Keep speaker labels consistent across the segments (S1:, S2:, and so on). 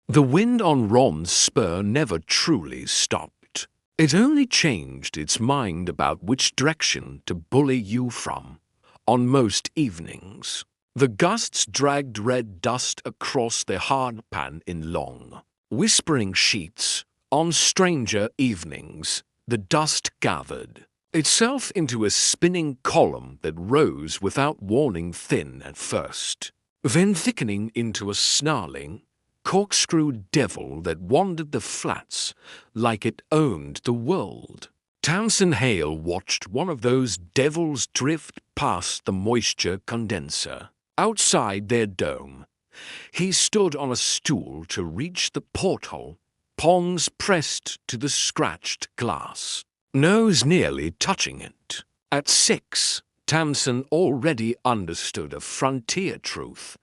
S1: The wind on Ron's spur never truly stopped. It only changed its mind about which direction to bully you from. On most evenings, the gusts dragged red dust across the hard pan in long, whispering sheets. On stranger evenings, the dust gathered itself into a spinning column that rose without warning, thin at first, then thickening into a snarling, corkscrew devil that wandered the flats like it owned the world. Townsend Hale watched one of those devils drift past the moisture condenser. Outside their dome, he stood on a stool to reach the porthole, palms pressed to the scratched glass, nose nearly touching it. At 6, Tamsin already understood a frontier truth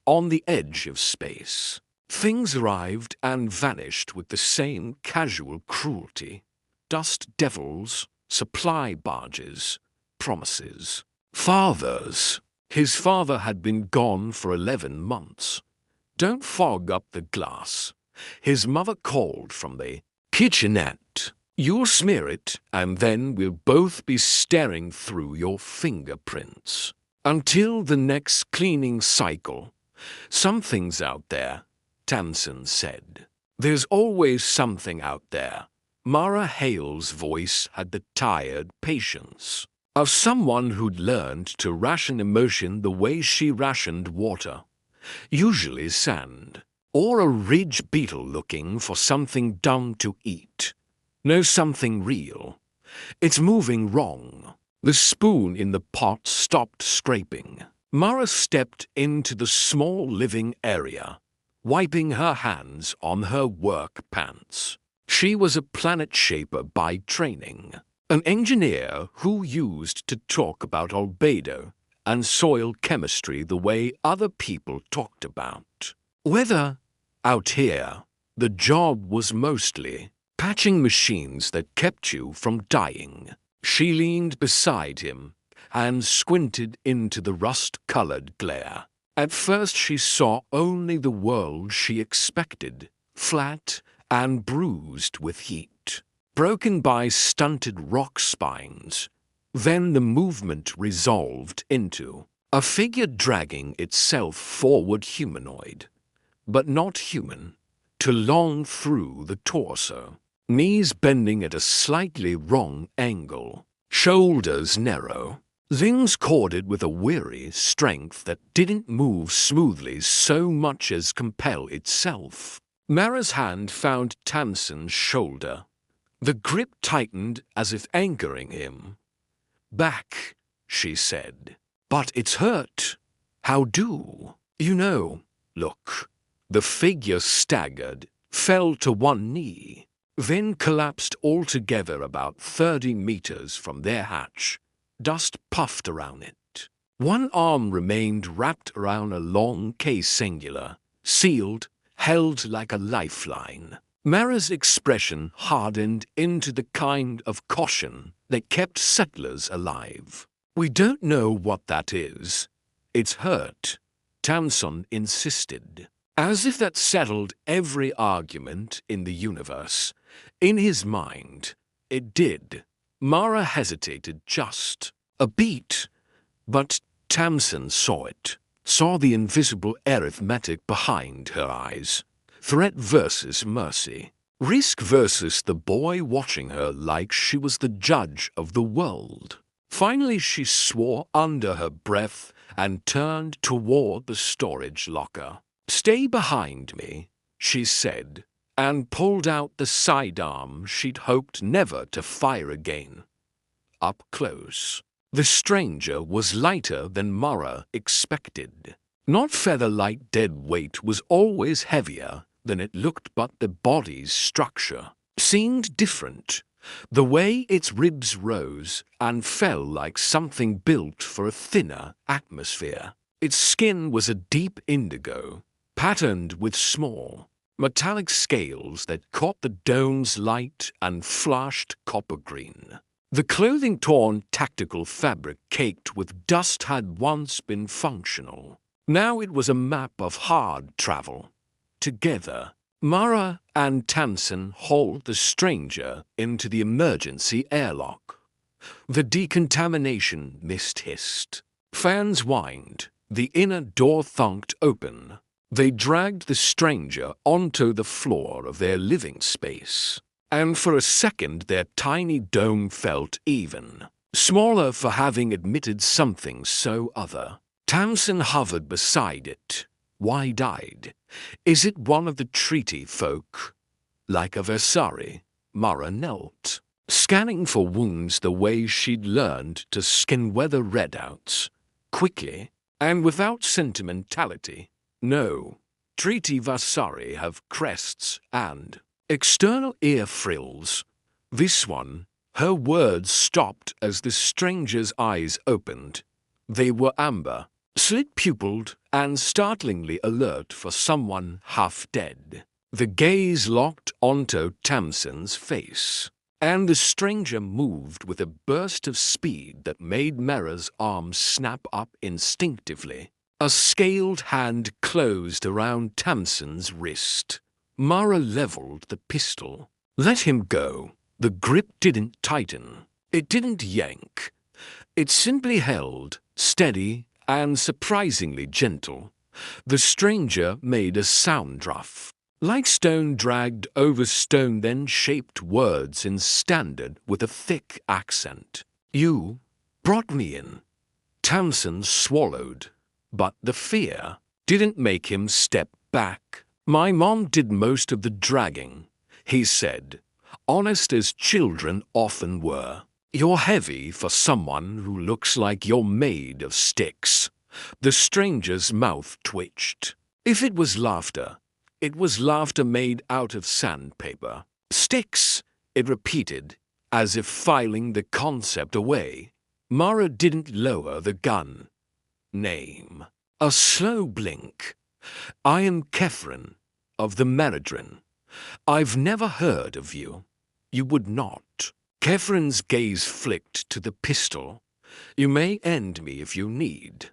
S1: on the edge of space. Things arrived and vanished with the same casual cruelty. Dust devils, supply barges, promises. Fathers. His father had been gone for 11 months. Don't fog up the glass. His mother called from the kitchenette. You'll smear it, and then we'll both be staring through your fingerprints. Until the next cleaning cycle. Something's out there, Tamsin said. There's always something out there. Mara Hale's voice had the tired patience of someone who'd learned to ration emotion the way she rationed water, usually sand, or a ridge beetle looking for something dumb to eat. No, something real. It's moving wrong. The spoon in the pot stopped scraping. Mara stepped into the small living area, wiping her hands on her work pants. She was a planet shaper by training, an engineer who used to talk about albedo and soil chemistry the way other people talked about weather. Out here, the job was mostly patching machines that kept you from dying. She leaned beside him and squinted into the rust-colored glare. At first she saw only the world she expected, flat and bruised with heat, broken by stunted rock spines. Then the movement resolved into a figure dragging itself forward, humanoid, but not human, to long through the torso, knees bending at a slightly wrong angle, shoulders narrow, limbs corded with a weary strength that didn't move smoothly so much as compel itself. Mara's hand found Tamsin's shoulder. The grip tightened as if anchoring him. Back, she said. But it's hurt. How do? You know, look. The figure staggered, fell to one knee, then collapsed altogether about 30 meters from their hatch. Dust puffed around it. One arm remained wrapped around a long case singular, sealed, held like a lifeline. Mara's expression hardened into the kind of caution that kept settlers alive. We don't know what that is. It's hurt, Tamsin insisted. As if that settled every argument in the universe. In his mind, it did. Mara hesitated just a beat, but Tamsin saw it, saw the invisible arithmetic behind her eyes. Threat versus mercy. Risk versus the boy watching her like she was the judge of the world. Finally she swore under her breath and turned toward the storage locker. Stay behind me, she said, and pulled out the sidearm she'd hoped never to fire again. Up close. The stranger was lighter than Mara expected. Not feather-light dead weight was always heavier than it looked, but the body's structure seemed different. The way its ribs rose and fell like something built for a thinner atmosphere. Its skin was a deep indigo, patterned with small, metallic scales that caught the dome's light and flashed copper green. The clothing torn tactical fabric caked with dust had once been functional. Now it was a map of hard travel. Together, Mara and Tamsin hauled the stranger into the emergency airlock. The decontamination mist hissed. Fans whined. The inner door thunked open. They dragged the stranger onto the floor of their living space. And for a second their tiny dome felt even smaller for having admitted something so other. Tamsin hovered beside it, wide-eyed. Is it one of the treaty folk? Like a Versari, Mara knelt, scanning for wounds the way she'd learned to skin weather redouts, quickly and without sentimentality. No, treaty Versari have crests and external ear frills. This one, her words stopped as the stranger's eyes opened. They were amber, slit-pupilled, and startlingly alert for someone half dead. The gaze locked onto Tamsin's face, and the stranger moved with a burst of speed that made Mara's arms snap up instinctively. A scaled hand closed around Tamsin's wrist. Mara leveled the pistol. Let him go. The grip didn't tighten. It didn't yank. It simply held, steady and surprisingly gentle. The stranger made a sound rough, like stone dragged over stone, then shaped words in standard with a thick accent. You brought me in. Tamsin swallowed, but the fear didn't make him step back. My mom did most of the dragging, he said, honest as children often were. You're heavy for someone who looks like you're made of sticks. The stranger's mouth twitched. If it was laughter, it was laughter made out of sandpaper. Sticks, it repeated, as if filing the concept away. Mara didn't lower the gun. Name. A slow blink. I am Kefren, of the Meridrin. I've never heard of you. You would not. Kefren's gaze flicked to the pistol. You may end me if you need.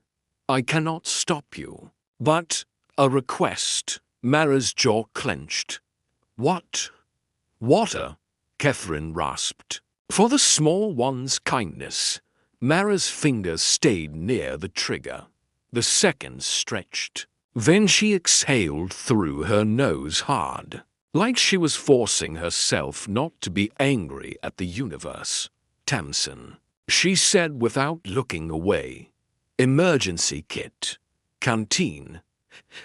S1: I cannot stop you. But a request. Mara's jaw clenched. What? Water, Kefren rasped. For the small one's kindness. Mara's fingers stayed near the trigger. The seconds stretched. Then she exhaled through her nose hard, like she was forcing herself not to be angry at the universe. Tamsin, she said without looking away. Emergency kit. Canteen.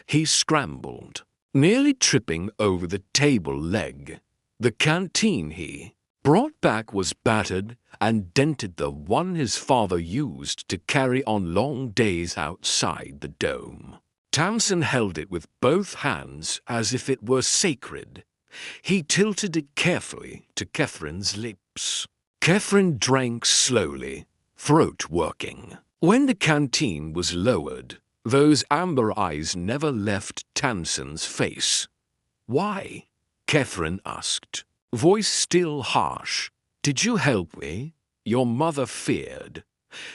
S1: He scrambled, nearly tripping over the table leg. The canteen he brought back was battered and dented the one his father used to carry on long days outside the dome. Tamsin held it with both hands as if it were sacred. He tilted it carefully to Kefren's lips. Kefren drank slowly, throat working. When the canteen was lowered, those amber eyes never left Tamsin's face. Why? Kefren asked, voice still harsh. Did you help me? Your mother feared.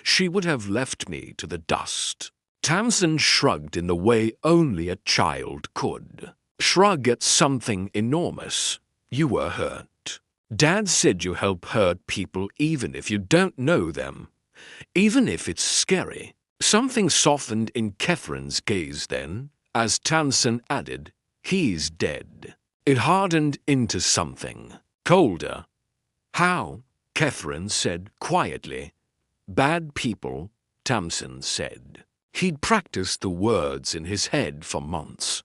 S1: She would have left me to the dust. Tamsin shrugged in the way only a child could. Shrug at something enormous. You were hurt. Dad said you help hurt people even if you don't know them. Even if it's scary. Something softened in Kefren's gaze then, as Tamsin added, he's dead. It hardened into something colder. How? Kefren said quietly. Bad people, Tamsin said. He'd practiced the words in his head for months,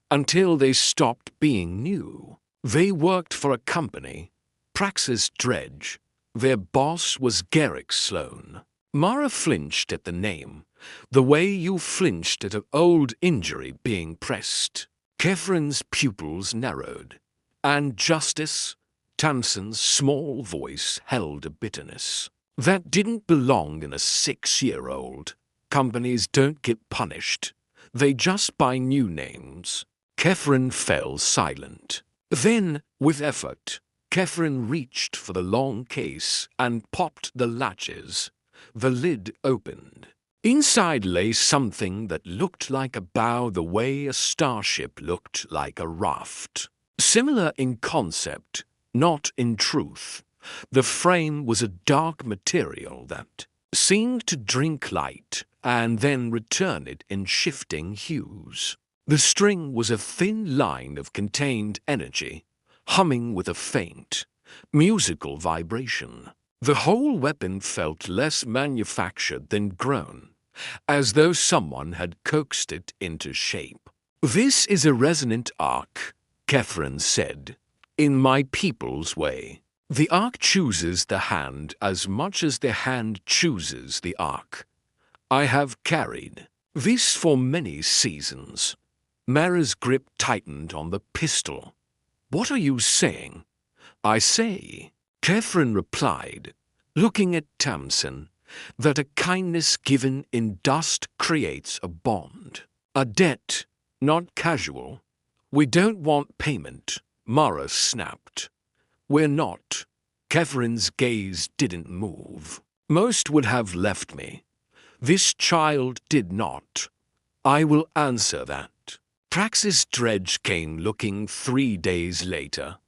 S1: until they stopped being new. They worked for a company, Praxis Dredge. Their boss was Garrick Sloan. Mara flinched at the name, the way you flinched at an old injury being pressed. Kefren's pupils narrowed. And justice? Tamsin's small voice held a bitterness. That didn't belong in a 6-year-old. Companies don't get punished. They just buy new names. Kefren fell silent. Then, with effort, Kefren reached for the long case and popped the latches. The lid opened. Inside lay something that looked like a bow the way a starship looked like a raft. Similar in concept, not in truth. The frame was a dark material that seemed to drink light and then return it in shifting hues. The string was a thin line of contained energy, humming with a faint, musical vibration. The whole weapon felt less manufactured than grown, as though someone had coaxed it into shape. "This is a resonant arc," Catherine said, "in my people's way. The arc chooses the hand as much as the hand chooses the arc. I have carried this for many seasons." Mara's grip tightened on the pistol. "What are you saying?" "I say," Catherine replied, looking at Tamsin, "that a kindness given in dust creates a bond. A debt, not casual. We don't want payment," Mara snapped. "We're not." Catherine's gaze didn't move. "Most would have left me. This child did not. I will answer that." Praxis Dredge came looking 3 days later.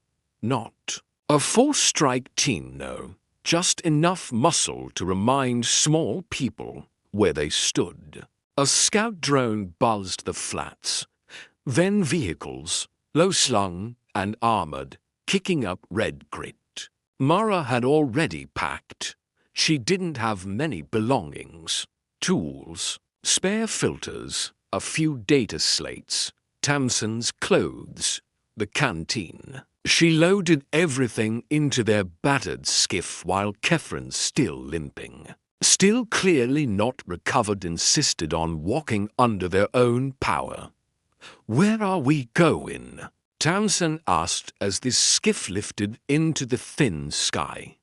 S1: Not a full-strike team, no. Just enough muscle to remind small people where they stood. A scout drone buzzed the flats. Then vehicles, low-slung and armored, kicking up red grit. Mara had already packed. She didn't have many belongings. Tools, spare filters, a few data slates, Tamsin's clothes, the canteen. She loaded everything into their battered skiff while Catherine, still limping, still clearly not recovered, insisted on walking under their own power. "Where are we going?" Tamsin asked as the skiff lifted into the thin sky.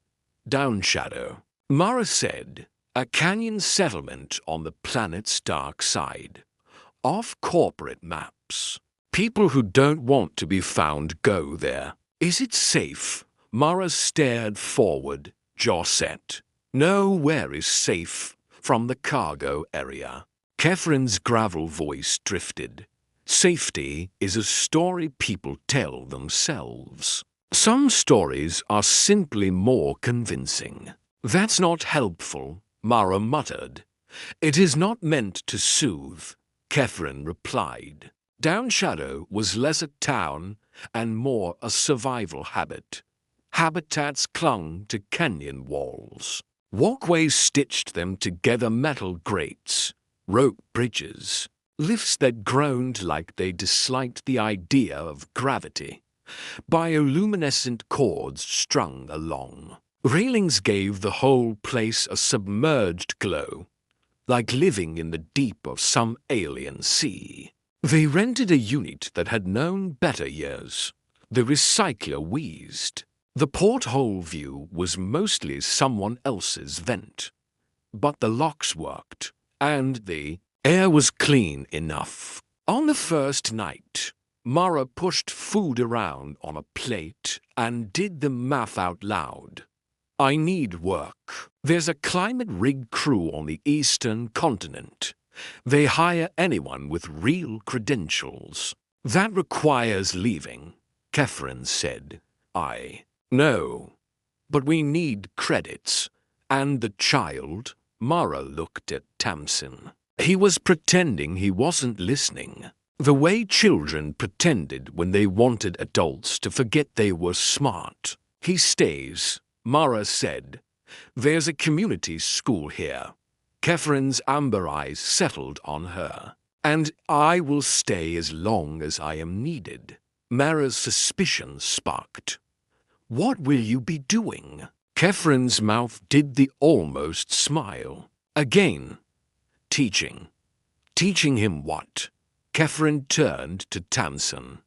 S1: "Down Shadow," Mara said, "a canyon settlement on the planet's dark side. Off corporate maps. People who don't want to be found go there." "Is it safe?" Mara stared forward, jaw set. "Nowhere is safe from the cargo area." Catherine's gravel voice drifted. "Safety is a story people tell themselves. Some stories are simply more convincing." "That's not helpful," Mara muttered. "It is not meant to soothe," Catherine replied. Down Shadow was less a town and more a survival habit. Habitats clung to canyon walls. Walkways stitched them together, metal grates, rope bridges, lifts that groaned like they disliked the idea of gravity. Bioluminescent cords strung along. Railings gave the whole place a submerged glow, like living in the deep of some alien sea. They rented a unit that had known better years. The recycler wheezed. The porthole view was mostly someone else's vent. But the locks worked, and the air was clean enough. On the first night, Mara pushed food around on a plate and did the math out loud. "I need work. There's a climate rig crew on the eastern continent. They hire anyone with real credentials. That requires leaving," Catherine said. "I know. But we need credits. And the child?" Mara looked at Tamsin. He was pretending he wasn't listening. The way children pretended when they wanted adults to forget they were smart. "He stays," Mara said. "There's a community school here." Catherine's amber eyes settled on her. "And I will stay as long as I am needed." Mara's suspicion sparked. "What will you be doing?" Catherine's mouth did the almost smile. Again, "Teaching." "Teaching him what?" Catherine turned to Tamsin.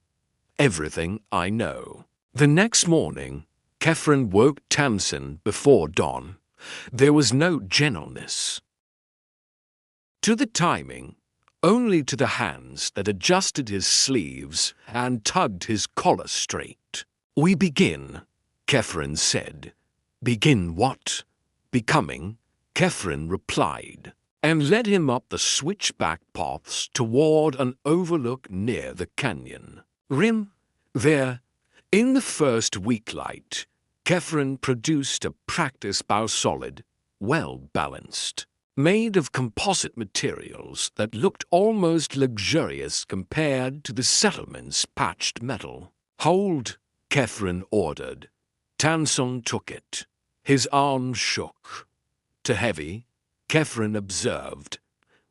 S1: "Everything I know." The next morning, Catherine woke Tamsin before dawn. There was no gentleness to the timing, only to the hands that adjusted his sleeves and tugged his collar straight. "We begin," Catherine said. "Begin what?" "Becoming," Catherine replied, and led him up the switchback paths toward an overlook near the canyon rim. There, In the first week light, Kefren produced a practice bow solid, well-balanced, made of composite materials that looked almost luxurious compared to the settlement's patched metal. "Hold," Kefren ordered. Tanson took it. His arms shook. "Too heavy," Kefren observed.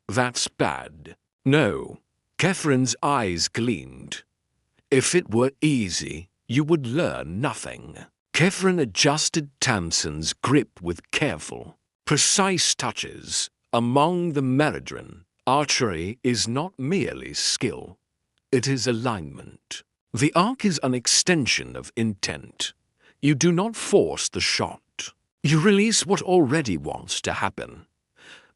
S1: "That's bad." "No." Kefren's eyes gleamed. "If it were easy, you would learn nothing." Kefren adjusted Tanson's grip with careful, precise touches. Among the Meridran, archery is not merely skill. It is alignment. The arc is an extension of intent. You do not force the shot. You release what already wants to happen.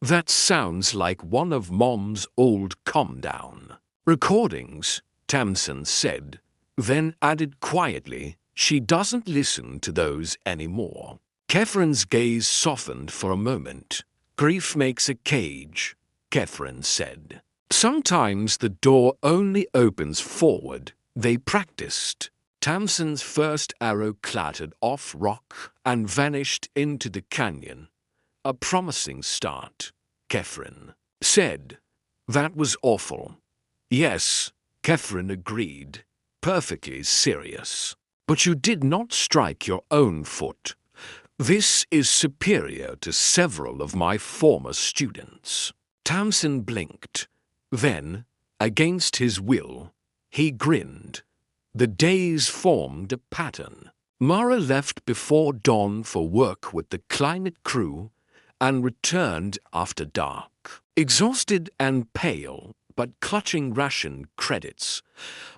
S1: That sounds like one of Mom's old calm-down recordings, Tamsin said, then added quietly, "She doesn't listen to those anymore." Kefren's gaze softened for a moment. "Grief makes a cage," Kefren said. "Sometimes the door only opens forward." They practiced. Tamsin's first arrow clattered off rock and vanished into the canyon. "A promising start," Kefren said. "That was awful." "Yes," Kefren agreed, perfectly serious. "But you did not strike your own foot. This is superior to several of my former students." Tamsin blinked. Then, against his will, he grinned. The days formed a pattern. Mara left before dawn for work with the Climate crew and returned after dark. Exhausted and pale, but clutching ration credits,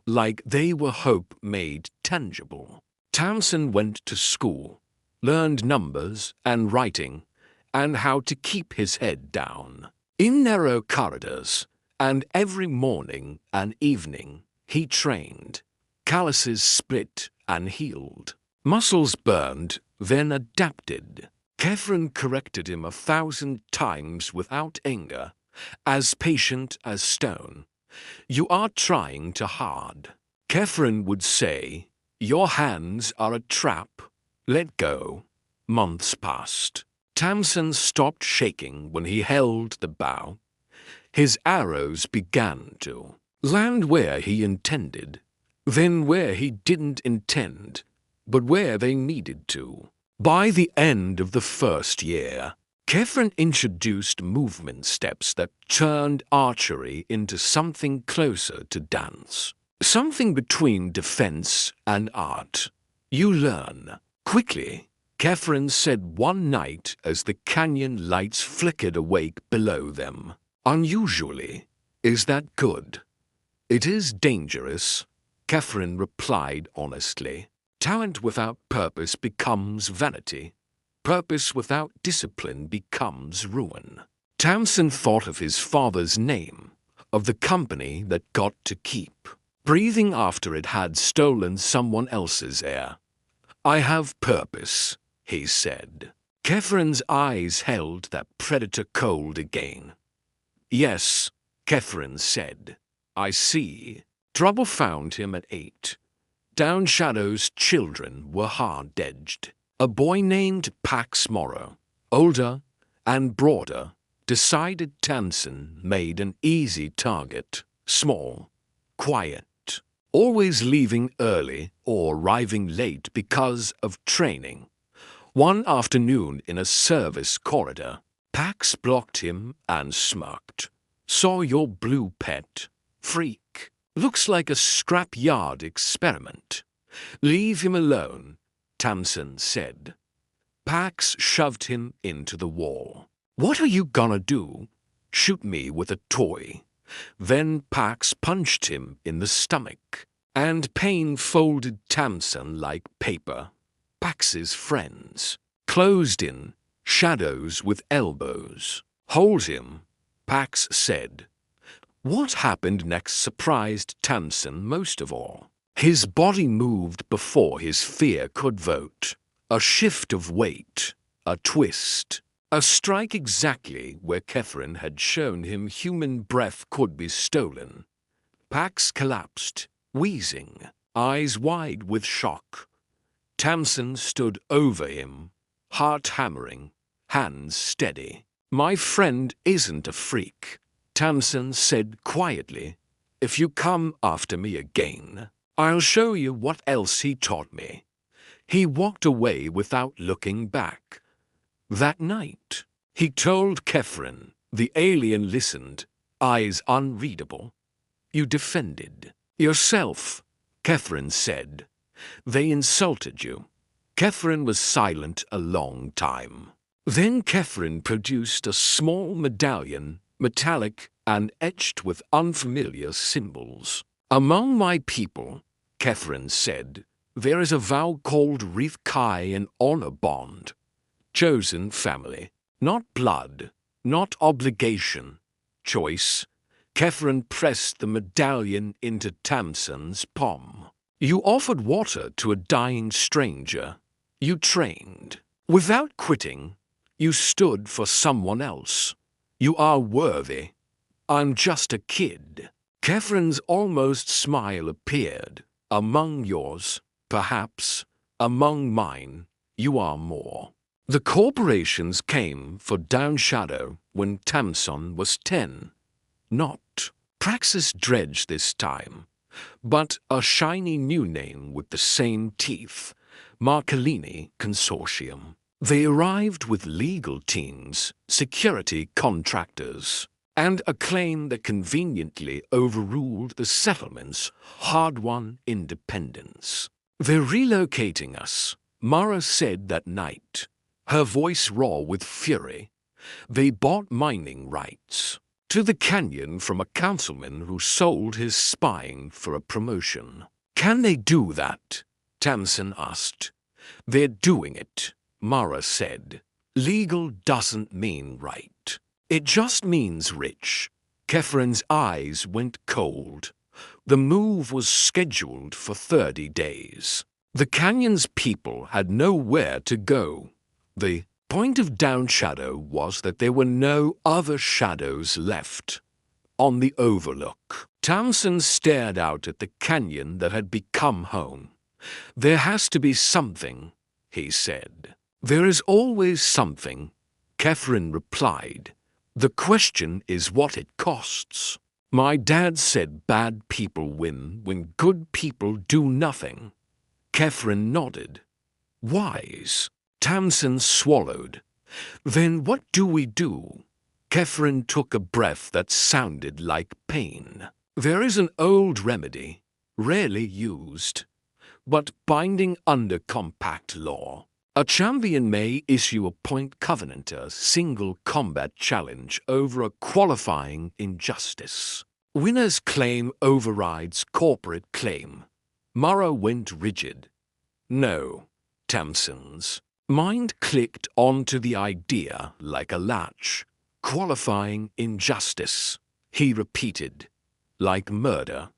S1: like they were hope made tangible. Tamsin went to school, learned numbers and writing, and how to keep his head down. In narrow corridors, and every morning and evening, he trained. Calluses split and healed. Muscles burned, then adapted. Kefren corrected him 1,000 times without anger, as patient as stone. "You are trying too hard." Kefren would say, "Your hands are a trap. Let go." Months passed. Tamsin stopped shaking when he held the bow. His arrows began to land where he intended, then where he didn't intend, but where they needed to. By the end of the first year, Kefren introduced movement steps that turned archery into something closer to dance, something between defense and art. "You learn quickly," Kefren said one night as the canyon lights flickered awake below them. "Unusually. Is that good?" "It is dangerous," Kefren replied honestly. "Talent without purpose becomes vanity. Purpose without discipline becomes ruin." Tamsin thought of his father's name, of the company that got to keep, breathing after it had stolen someone else's air. "I have purpose," he said. Kefren's eyes held that predator cold again. "Yes," Kefren said. "I see." Trouble found him at 8. Down Shadow's children were hard-edged. A boy named Pax Morrow, older and broader, decided Tamsin made an easy target. Small, quiet, always leaving early or arriving late because of training. One afternoon in a service corridor, Pax blocked him and smirked. "Saw your blue pet. Freak. Looks like a scrap-yard experiment." "Leave him alone," Tamsin said. Pax shoved him into the wall. "What are you gonna do? Shoot me with a toy?" Then Pax punched him in the stomach, and pain folded Tamsin like paper. Pax's friends, closed in, shadows with elbows. "Hold him," Pax said. What happened next surprised Tamsin most of all. His body moved before his fear could vote. A shift of weight, a twist, a strike exactly where Kefren had shown him human breath could be stolen. Pax collapsed, wheezing. eyes wide with shock. Tamsin stood over him, heart hammering, hands steady. "My friend isn't a freak," Tamsin said quietly. "If you come after me again, I'll show you what else he taught me." He walked away without looking back. That night, he told Kefren. The alien listened, eyes unreadable. "You defended yourself," Kefren said. "They insulted you." Kefren was silent a long time. Then Kefren produced a small medallion, metallic and etched with unfamiliar symbols. "Among my people," Kefren said, "there is a vow called Rith Kai, an honor bond. Chosen family, not blood, not obligation, choice." Kefren pressed the medallion into Tamsin's palm. "You offered water to a dying stranger. You trained. Without quitting, you stood for someone else. You are worthy. I'm just a kid." Kefren's almost smile appeared. "Among yours, perhaps. Among mine, you are more." The corporations came for Down Shadow when Tamsin was 10. Not Praxis Dredge this time, but a shiny new name with the same teeth, Marcolini Consortium. They arrived with legal teams, security contractors, and a claim that conveniently overruled the settlement's hard-won independence. "They're relocating us," Mara said that night, her voice raw with fury. "They bought mining rights to the canyon from a councilman who sold his spine for a promotion." "Can they do that?" Tamsin asked. "They're doing it," Mara said. "Legal doesn't mean right. It just means rich." Kefren's eyes went cold. The move was scheduled for 30 days. The canyon's people had nowhere to go. The point of Down Shadow was that there were no other shadows left. On the overlook, Tamsin stared out at the canyon that had become home. "There has to be something," he said. "There is always something," Kefren replied. "The question is what it costs." "My dad said bad people win when good people do nothing." Kefren nodded. "Wise." Tamsin swallowed. "Then what do we do?" Kefren took a breath that sounded like pain. "There is an old remedy, rarely used, but binding under compact law. A champion may issue a point covenanter single combat challenge over a qualifying injustice. Winner's claim overrides corporate claim." Mara went rigid. "No," Tamsin's mind clicked onto the idea like a latch. "Qualifying injustice," he repeated, "like murder."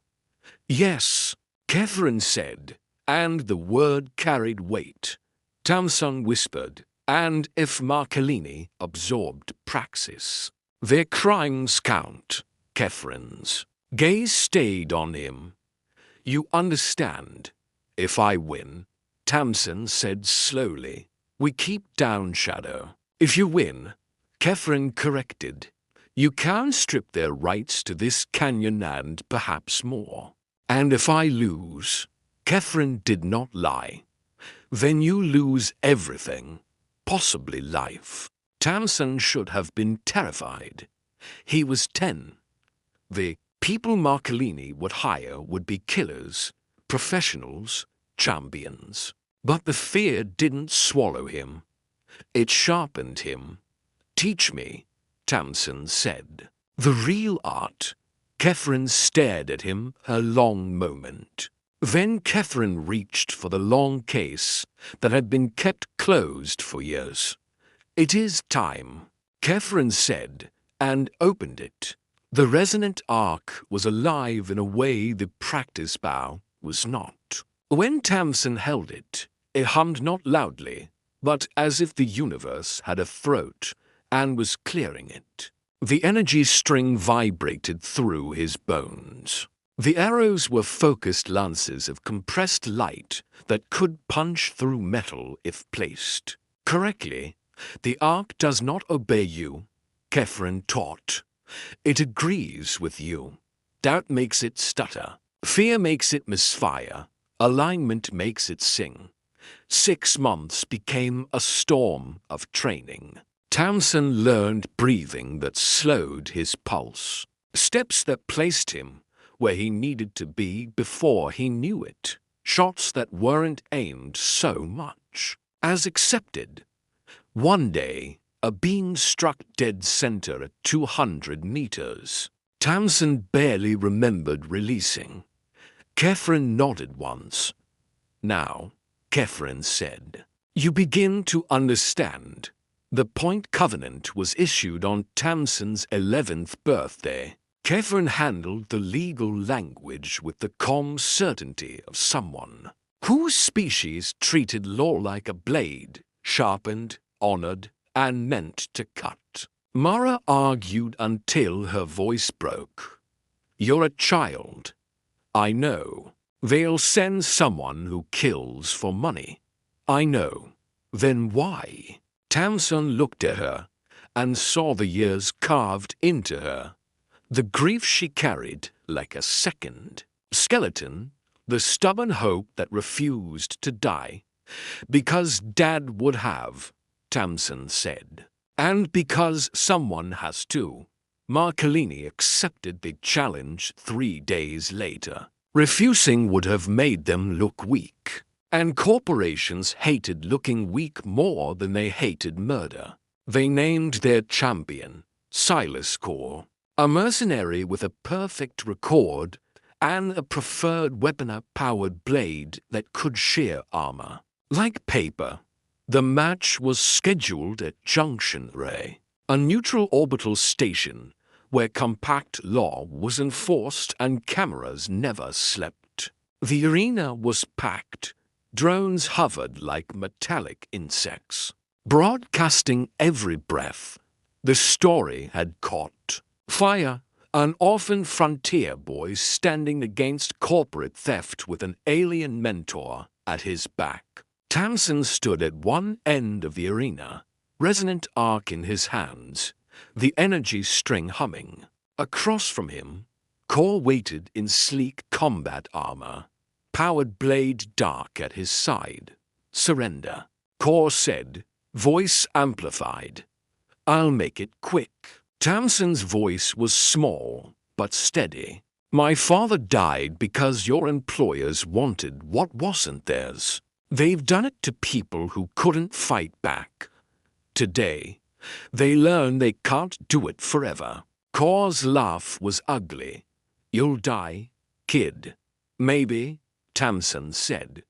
S1: "Yes," Kefren said, and the word carried weight. Tamsin whispered, "And if Marcolini absorbed Praxis, their crimes count." Kefren's gaze stayed on him. "You understand? If I win," Tamsin said slowly, "we keep Down Shadow. If you win," Kefren corrected, "you can strip their rights to this canyon and perhaps more. And if I lose," Kefren did not lie, "then you lose everything, possibly life." Tamsin should have been terrified. He was 10. The people Marcolini would hire would be killers, professionals, champions. But the fear didn't swallow him. It sharpened him. "Teach me," Tamsin said. "The real art." Kefren stared at him a long moment. Then Kefren reached for the long case that had been kept closed for years. "It is time," Kefren said, and opened it. The resonant arc was alive in a way the practice bow was not. When Tamsin held it, it hummed not loudly, but as if the universe had a throat and was clearing it. The energy string vibrated through his bones. The arrows were focused lances of compressed light that could punch through metal if placed correctly. The arc does not obey you, Kefren taught. It agrees with you. Doubt makes it stutter. Fear makes it misfire. Alignment makes it sing. 6 months became a storm of training. Tamsin learned breathing that slowed his pulse. Steps that placed him where he needed to be before he knew it. Shots that weren't aimed so much as accepted. One day, a beam struck dead center at 200 meters. Tamsin barely remembered releasing. Kefren nodded once. Now, Kefren said, "You begin to understand." The Point Covenant was issued on Tamsin's 11th birthday. Kefren handled the legal language with the calm certainty of someone whose species treated law like a blade, sharpened, honored, and meant to cut. Mara argued until her voice broke. "You're a child. I know. They'll send someone who kills for money. I know. Then why?" Tamsin looked at her and saw the years carved into her. The grief she carried like a second skeleton, the stubborn hope that refused to die. "Because Dad would have," Tamsin said. "And because someone has to." Marcolini accepted the challenge 3 days later. Refusing would have made them look weak. And corporations hated looking weak more than they hated murder. They named their champion Silas Core, a mercenary with a perfect record and a preferred weapon-powered blade that could shear armor. Like paper, the match was scheduled at Junction Ray, a neutral orbital station where compact law was enforced and cameras never slept. The arena was packed. Drones hovered like metallic insects, broadcasting every breath. The story had caught fire. An orphan frontier boy standing against corporate theft with an alien mentor at his back. Tamsin stood at one end of the arena, resonant arc in his hands, the energy string humming. Across from him, Core waited in sleek combat armor, powered blade dark at his side. "Surrender," Core said, voice amplified. "I'll make it quick." Tamsin's voice was small but steady. "My father died because your employers wanted what wasn't theirs. They've done it to people who couldn't fight back. Today, they learn they can't do it forever." Core's laugh was ugly. "You'll die, kid." "Maybe," Tamsin said,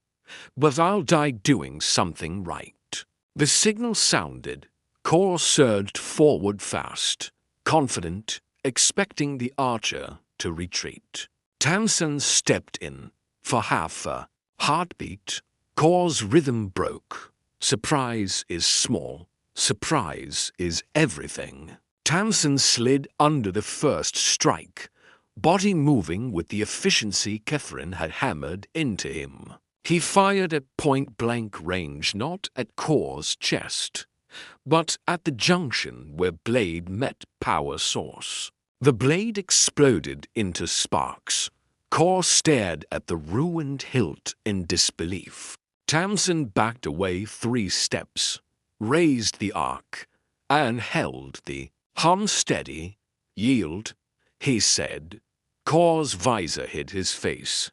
S1: "but I'll die doing something right." The signal sounded. Core surged forward fast, confident, expecting the archer to retreat. Tamsin stepped in. For half a heartbeat, Core's rhythm broke. Surprise is small. Surprise is everything. Tamsin slid under the first strike, body moving with the efficiency Kefren had hammered into him. He fired at point-blank range, not at Core's chest, but at the junction where blade met power source. The blade exploded into sparks. Core stared at the ruined hilt in disbelief. Tamsin backed away 3 steps, raised the arc, and held the hum steady. "Yield," he said. Core's visor hid his face,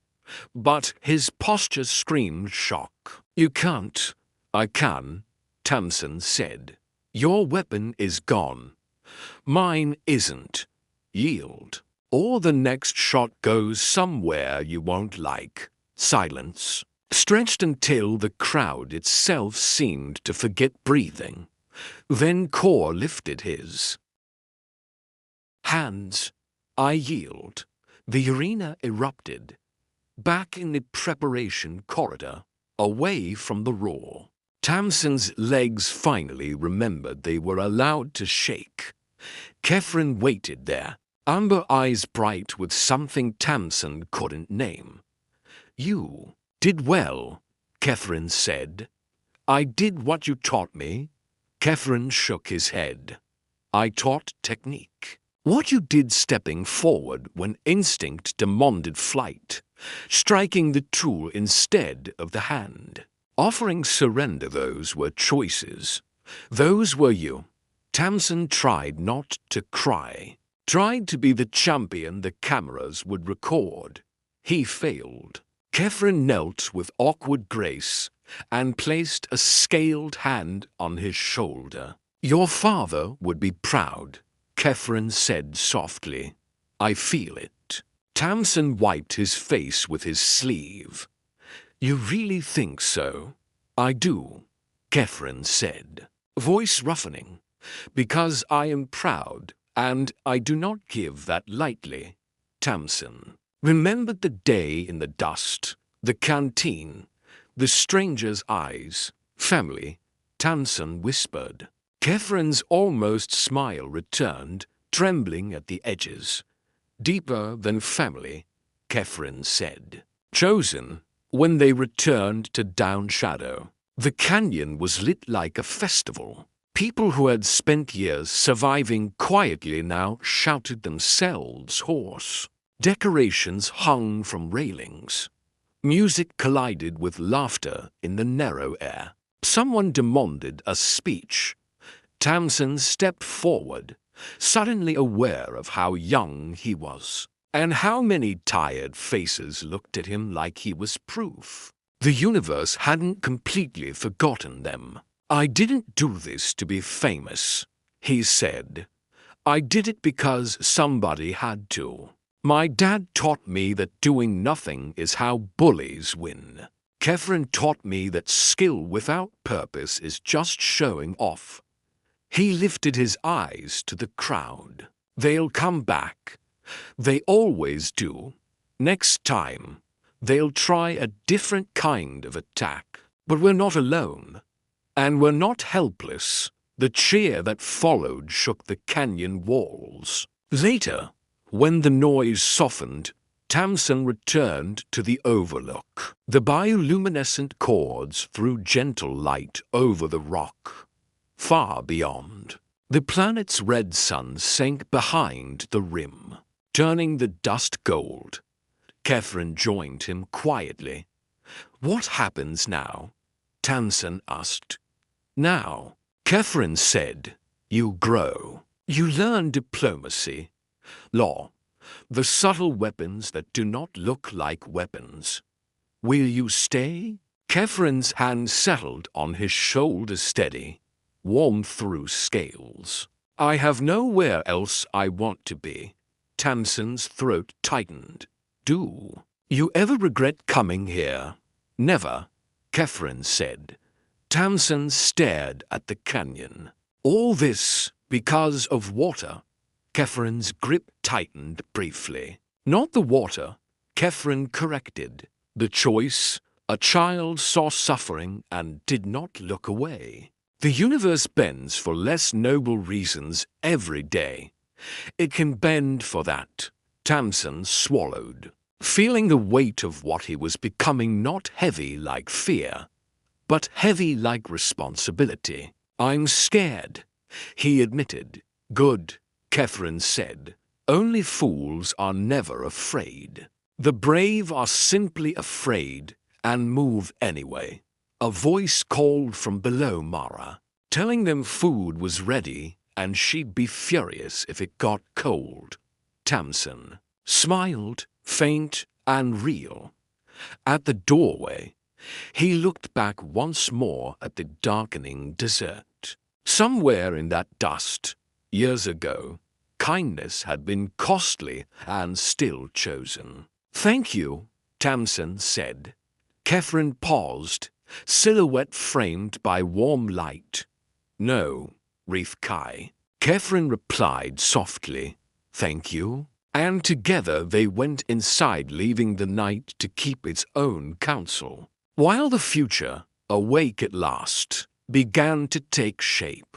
S1: but his posture screamed shock. "You can't." "I can," Tamsin said. "Your weapon is gone. Mine isn't. Yield, or the next shot goes somewhere you won't like." Silence, stretched until the crowd itself seemed to forget breathing. Then Core lifted his hands. "I yield." The arena erupted, back in the preparation corridor, away from the roar. Tamsin's legs finally remembered they were allowed to shake. Kefren waited there, amber eyes bright with something Tamsin couldn't name. You did well, Catherine said. I did what you taught me. Catherine shook his head. I taught technique. What you did stepping forward when instinct demanded flight, striking the tool instead of the hand. Offering surrender, those were choices. Those were you. Tamsin tried not to cry, tried to be the champion the cameras would record. He failed. Catherine knelt with awkward grace and placed a scaled hand on his shoulder. Your father would be proud, Catherine said softly. I feel it. Tamsin wiped his face with his sleeve. You really think so? I do, Catherine said, voice roughening. Because I am proud, and I do not give that lightly. Tamsin remembered the day in the dust, the canteen, the stranger's eyes. Family, Tamsin whispered. Catherine's almost smile returned, trembling at the edges. Deeper than family, Catherine said. Chosen, when they returned to Down Shadow, the canyon was lit like a festival. People who had spent years surviving quietly now shouted themselves hoarse. Decorations hung from railings. Music collided with laughter in the narrow air. Someone demanded a speech. Tamsin stepped forward, suddenly aware of how young he was, and how many tired faces looked at him like he was proof. The universe hadn't completely forgotten them. I didn't do this to be famous, he said. I did it because somebody had to. My dad taught me that doing nothing is how bullies win. Catherine taught me that skill without purpose is just showing off. He lifted his eyes to the crowd. They'll come back. They always do. Next time, they'll try a different kind of attack. But we're not alone. And we're not helpless. The cheer that followed shook the canyon walls. Later, when the noise softened, Tamsin returned to the overlook. The bioluminescent chords threw gentle light over the rock. Far beyond, the planet's red sun sank behind the rim, turning the dust gold. Catherine joined him quietly. What happens now? Tamsin asked. Now, Catherine said, you grow. You learn diplomacy, law, the subtle weapons that do not look like weapons. Will you stay? Catherine's hand settled on his shoulder steady, warm through scales. I have nowhere else I want to be. Tamsin's throat tightened. Do you ever regret coming here? Never, Catherine said. Tamsin stared at the canyon. All this because of water. Catherine's grip tightened briefly. Not the water, Catherine corrected. The choice, a child saw suffering and did not look away. The universe bends for less noble reasons every day. It can bend for that. Tamsin swallowed, feeling the weight of what he was becoming, not heavy like fear, but heavy like responsibility. I'm scared, he admitted. Good, Catherine said. Only fools are never afraid. The brave are simply afraid and move anyway. A voice called from below Mara, telling them food was ready and she'd be furious if it got cold. Tamsin smiled, faint and real. At the doorway, he looked back once more at the darkening desert. Somewhere in that dust, years ago, kindness had been costly and still chosen. Thank you, Tamsin said. Catherine paused, silhouette framed by warm light. No, Reef Kai. Catherine replied softly, thank you. And together they went inside, leaving the night to keep its own counsel. While the future, awake at last, began to take shape,